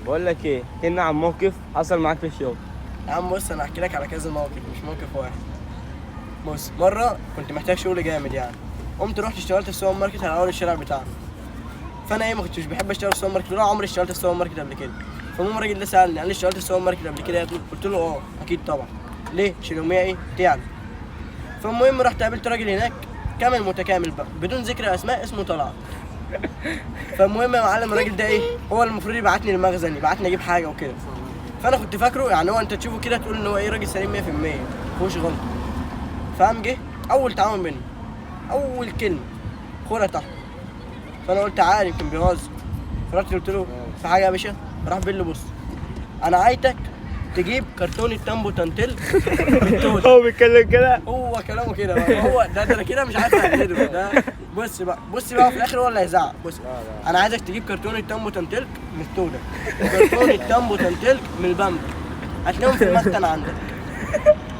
بقول لك ايه، كنا عن موقف حصل معاك في الشغل. يا عم بص، انا هحكي لك على كذا موقف مش موقف واحد. بص، مره كنت محتاج شغل جامد يعني، قمت رحت اشتغلت في السوبر ماركت على اول الشارع بتاعنا. فانا ايه، ما كنتش بحب اشتغل في السوبر ماركت ولا عمري اشتغلت في السوبر ماركت قبل كده. فالمهم الراجل ده سالني، قال لي اشتغلت في السوبر ماركت قبل كده يا ابني؟ قلت له اه اكيد طبعا. ليه؟ عشان يوميا ايه تعلم. فالمهم رحت قابلت راجل هناك كامل متكامل بقى بدون ذكر اسماء، اسمه طلعت. فالمهم يا معلم الراجل ده ايه، هو المفروض يبعتني المخزن، يبعتني اجيب حاجه وكده. فانا كنت فاكره يعني هو انت تشوفه كده تقول ان هو ايه، راجل سليم 100% مفيهوش غلط. فقام جه اول تعاون بينا، اول كلمه خدها تحت. فانا قلت عادي يمكن بيهزر. فرحت قلت له في حاجه يا باشا؟ راح بيقول لي بص، انا عايتك تجيب كرتونه تامبو تنتل بالتوت. هو بيتكلم كده؟ هو كلامه كده بقى، هو ده انا كده مش عارف اقلده ده. بص بقى في الاخر هو اللي هيزعق. بص، انا عايزك تجيب كرتونه تامبو تنتلك من التوده، كرتونه تامبو تنتلك من البامبا، هتلاقيهم في المخزن عندك.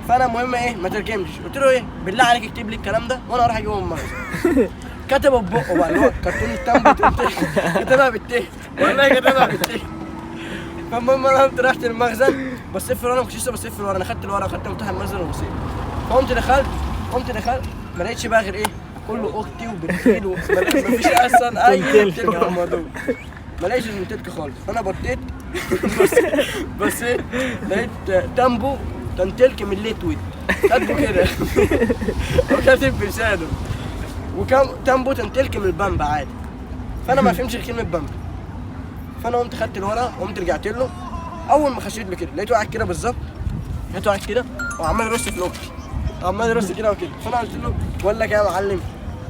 فانا المهم ايه، ما تركمش. قلت له ايه، بالله عليك اكتب لي الكلام ده وانا اروح اجيبه من المخزن. كتبه ببقه بقى اللي هو كرتونه تامبو تنتلك، كتبها بالتيه، والله كتبها بالتيه. فالمهم انا قمت رحت المخزن، بصيت في الورقه، ما كنتش لسه بصيت في الورقه، انا خدت الورقه وخدت مفتاح المخزن وبصيت. فقمت دخلت ما لقيتش بقى غير ايه، كله اختي وبنتين مفيش اصلا اي تلك على الموضوع، ما لقيتش التلك خالص. فانا بطيت بصيت لقيت تامبو تنتلك من ليتويت، كاتبه كده وكاتب بلسانه، وكم تامبو تنتلك من البامبا عادي. فانا ما فهمتش كلمه بامبا. فانا قمت خدت الورقه وقمت رجعت له. اول ما خشيت له كده لقيته قاعد كده بالظبط، لقيته قاعد كده وعمال يرص في الاوضه، عمال يرص كده وكده. فانا قلت له بقول لك يا معلم،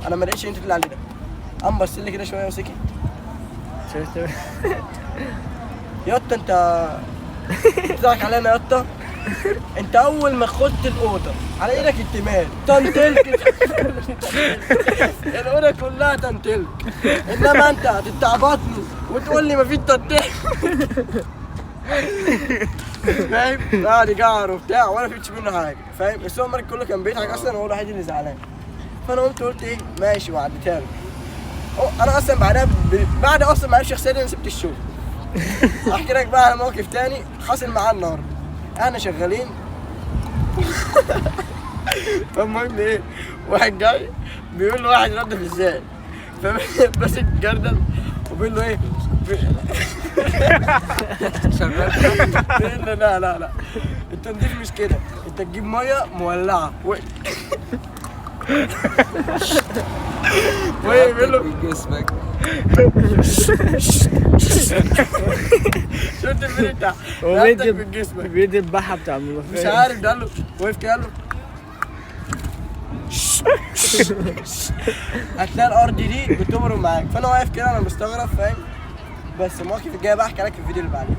انا ما لقيتش انت اللي عليه ده. قام بص لي كده شويه وسكت. يا اسطى انت بتضحك علينا يا اسطى؟ انت اول ما خدت الاوضه على ايدك التمال تنتلك، الاوضه كلها تنتلك، انما انت هتستعبطني وتقول لي مفيش تنتلك. فاهم؟ قاعد يجعر وبتاع وانا ما فهمتش منه حاجه، فاهم؟ السوبر ماركت كله كان بيضحك اصلا، هو الوحيد اللي زعلان. فانا قلت ايه ماشي وعديتها له. انا اصلا بعد اصلا ما عرفش شخصيا انا سبت الشغل. احكي لك بقى على موقف تاني حصل معانا النهارده. احنا شغالين فالمهم ايه، واحد جاي بيقول له واحد نضف ازاي، فماسك جردل وبيقول له ايه شغال بيقول له لا التنظيف مش كده، انت تجيب ميه مولعه بيقول له جسمك. شفت الفيديو بتاع هو بيدي البحه بتاع الملوخيه، مش عارف ده. قال له وقف كده، قال له هتلاقي الارض دي بتمرق معاك. فانا واقف كده انا مستغرب، فاهم؟ بس المواقف الجايه بقى احكي لك في الفيديو اللي بعدين.